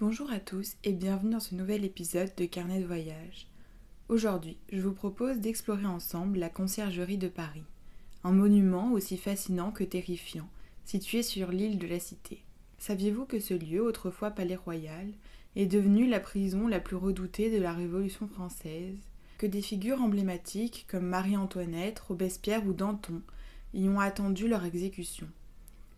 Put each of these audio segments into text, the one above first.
Bonjour à tous et bienvenue dans ce nouvel épisode de Carnet de voyage. Aujourd'hui, je vous propose d'explorer ensemble la Conciergerie de Paris, un monument aussi fascinant que terrifiant, situé sur l'île de la Cité. Saviez-vous que ce lieu, autrefois palais royal, est devenu la prison la plus redoutée de la Révolution française, que des figures emblématiques comme Marie-Antoinette, Robespierre ou Danton y ont attendu leur exécution.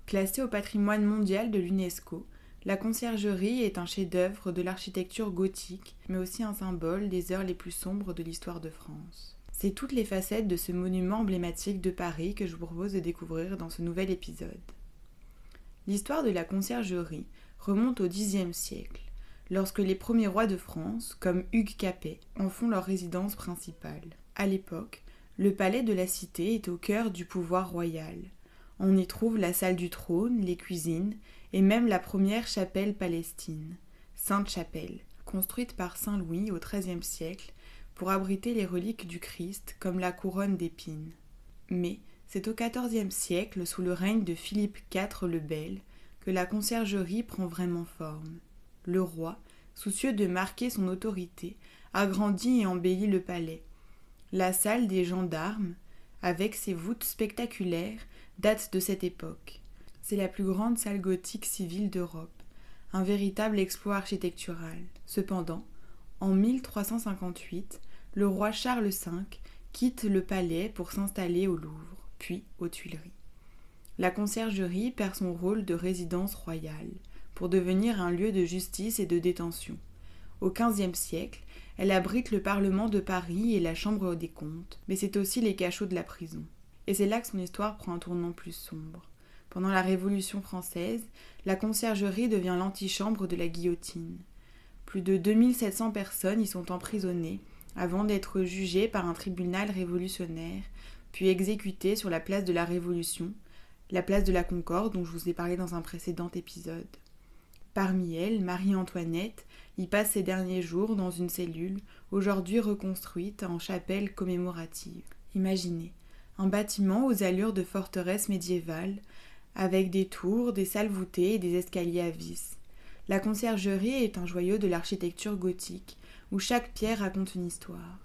Classée au patrimoine mondial de l'UNESCO, la Conciergerie est un chef-d'œuvre de l'architecture gothique, mais aussi un symbole des heures les plus sombres de l'histoire de France. C'est toutes les facettes de ce monument emblématique de Paris que je vous propose de découvrir dans ce nouvel épisode. L'histoire de la Conciergerie remonte au Xe siècle, lorsque les premiers rois de France, comme Hugues Capet, en font leur résidence principale. À l'époque, le palais de la Cité est au cœur du pouvoir royal. On y trouve la salle du trône, les cuisines et même la première chapelle palestine, Sainte-Chapelle, construite par Saint Louis au XIIIe siècle pour abriter les reliques du Christ comme la couronne d'épines. Mais c'est au XIVe siècle, sous le règne de Philippe IV le Bel, que la Conciergerie prend vraiment forme. Le roi, soucieux de marquer son autorité, agrandit et embellit le palais. La salle des gendarmes, avec ses voûtes spectaculaires, date de cette époque. C'est la plus grande salle gothique civile d'Europe, un véritable exploit architectural. Cependant, en 1358, le roi Charles V quitte le palais pour s'installer au Louvre, puis aux Tuileries. La Conciergerie perd son rôle de résidence royale, pour devenir un lieu de justice et de détention. Au XVe siècle, elle abrite le Parlement de Paris et la Chambre des comptes, mais c'est aussi les cachots de la prison. Et c'est là que son histoire prend un tournant plus sombre. Pendant la Révolution française, la Conciergerie devient l'antichambre de la guillotine. Plus de 2700 personnes y sont emprisonnées avant d'être jugées par un tribunal révolutionnaire, puis exécutées sur la place de la Révolution, la place de la Concorde dont je vous ai parlé dans un précédent épisode. Parmi elles, Marie-Antoinette y passe ses derniers jours dans une cellule, aujourd'hui reconstruite en chapelle commémorative. Imaginez, un bâtiment aux allures de forteresse médiévale, avec des tours, des salles voûtées et des escaliers à vis. La Conciergerie est un joyau de l'architecture gothique, où chaque pierre raconte une histoire.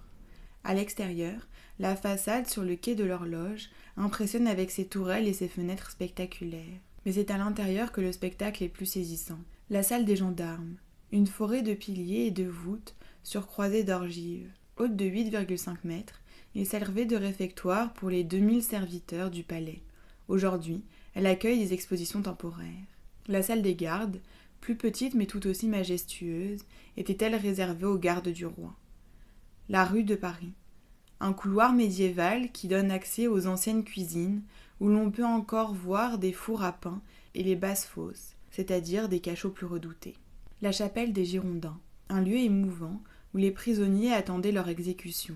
À l'extérieur, la façade sur le quai de l'Horloge impressionne avec ses tourelles et ses fenêtres spectaculaires. Mais c'est à l'intérieur que le spectacle est plus saisissant. La salle des gendarmes, une forêt de piliers et de voûtes surcroisées d'ogives. Haute de 8,5 mètres, il servait de réfectoire pour les 2000 serviteurs du palais. Aujourd'hui, elle accueille des expositions temporaires. La salle des gardes, plus petite mais tout aussi majestueuse, était-elle réservée aux gardes du roi. La rue de Paris, un couloir médiéval qui donne accès aux anciennes cuisines, où l'on peut encore voir des fours à pain et les basses-fosses, c'est-à-dire des cachots plus redoutés. La chapelle des Girondins, un lieu émouvant où les prisonniers attendaient leur exécution.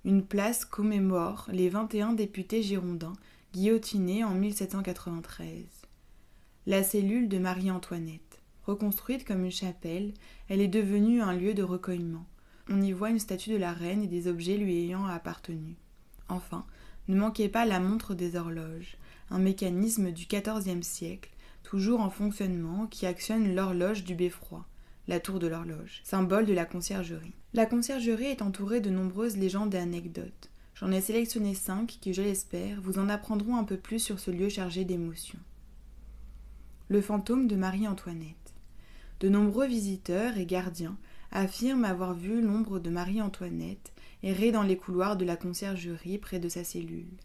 Une place commémore les 21 députés girondins guillotinés en 1793. La cellule de Marie-Antoinette. Reconstruite comme une chapelle, elle est devenue un lieu de recueillement. On y voit une statue de la reine et des objets lui ayant appartenu. Enfin, ne manquez pas la montre des horloges, un mécanisme du XIVe siècle, toujours en fonctionnement, qui actionne l'horloge du beffroi, la tour de l'horloge, symbole de la Conciergerie. La Conciergerie est entourée de nombreuses légendes et anecdotes. J'en ai sélectionné 5 qui, je l'espère, vous en apprendront un peu plus sur ce lieu chargé d'émotions. Le fantôme de Marie-Antoinette. De nombreux visiteurs et gardiens affirment avoir vu l'ombre de Marie-Antoinette errer dans les couloirs de la Conciergerie près de sa cellule.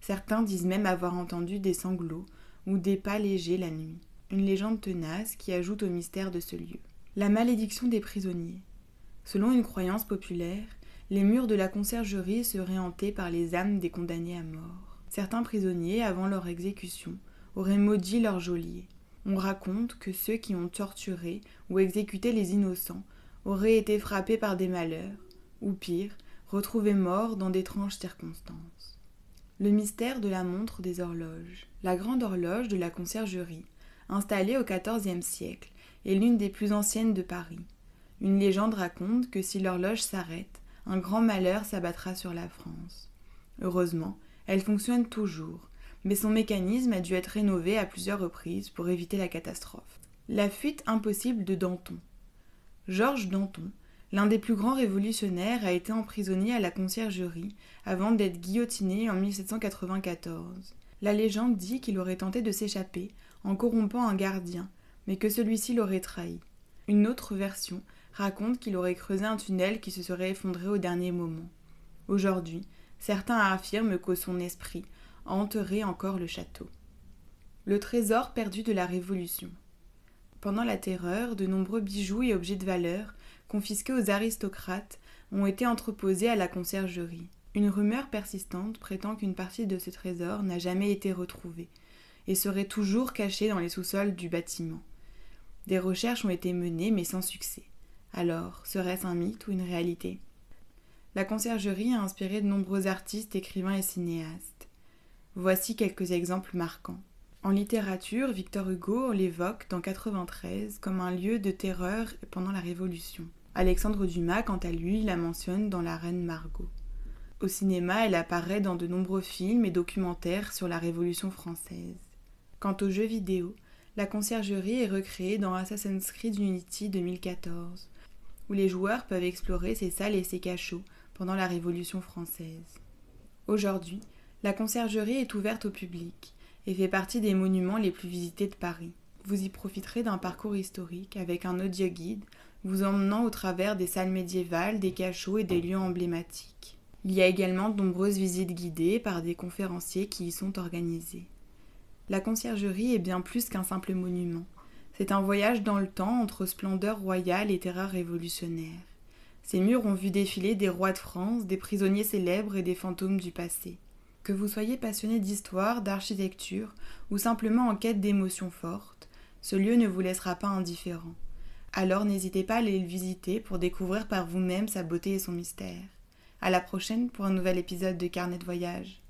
Certains disent même avoir entendu des sanglots ou des pas légers la nuit. Une légende tenace qui ajoute au mystère de ce lieu. La malédiction des prisonniers. Selon une croyance populaire, les murs de la Conciergerie seraient hantés par les âmes des condamnés à mort. Certains prisonniers, avant leur exécution, auraient maudit leur geôlier. On raconte que ceux qui ont torturé ou exécuté les innocents auraient été frappés par des malheurs, ou pire, retrouvés morts dans d'étranges circonstances. Le mystère de la montre des horloges. La grande horloge de la Conciergerie, installée au XIVe siècle, est l'une des plus anciennes de Paris. Une légende raconte que si l'horloge s'arrête, un grand malheur s'abattra sur la France. Heureusement, elle fonctionne toujours, mais son mécanisme a dû être rénové à plusieurs reprises pour éviter la catastrophe. La fuite impossible de Danton. Georges Danton, l'un des plus grands révolutionnaires, a été emprisonné à la Conciergerie avant d'être guillotiné en 1794. La légende dit qu'il aurait tenté de s'échapper en corrompant un gardien, mais que celui-ci l'aurait trahi. Une autre version raconte qu'il aurait creusé un tunnel qui se serait effondré au dernier moment. Aujourd'hui, certains affirment que son esprit hanterait encore le château. Le trésor perdu de la Révolution. Pendant la Terreur, de nombreux bijoux et objets de valeur, confisqués aux aristocrates, ont été entreposés à la Conciergerie. Une rumeur persistante prétend qu'une partie de ce trésor n'a jamais été retrouvée et serait toujours cachée dans les sous-sols du bâtiment. Des recherches ont été menées mais sans succès. Alors, serait-ce un mythe ou une réalité ? La Conciergerie a inspiré de nombreux artistes, écrivains et cinéastes. Voici quelques exemples marquants. En littérature, Victor Hugo l'évoque dans 93 comme un lieu de terreur pendant la Révolution. Alexandre Dumas, quant à lui, la mentionne dans La Reine Margot. Au cinéma, elle apparaît dans de nombreux films et documentaires sur la Révolution française. Quant aux jeux vidéo, la Conciergerie est recréée dans Assassin's Creed Unity 2014, où les joueurs peuvent explorer ses salles et ses cachots pendant la Révolution française. Aujourd'hui, la Conciergerie est ouverte au public et fait partie des monuments les plus visités de Paris. Vous y profiterez d'un parcours historique avec un audioguide vous emmenant au travers des salles médiévales, des cachots et des lieux emblématiques. Il y a également de nombreuses visites guidées par des conférenciers qui y sont organisés. La Conciergerie est bien plus qu'un simple monument. C'est un voyage dans le temps entre splendeur royale et terreur révolutionnaire. Ces murs ont vu défiler des rois de France, des prisonniers célèbres et des fantômes du passé. Que vous soyez passionné d'histoire, d'architecture ou simplement en quête d'émotions fortes, ce lieu ne vous laissera pas indifférent. Alors n'hésitez pas à aller le visiter pour découvrir par vous-même sa beauté et son mystère. À la prochaine pour un nouvel épisode de Carnet de voyage.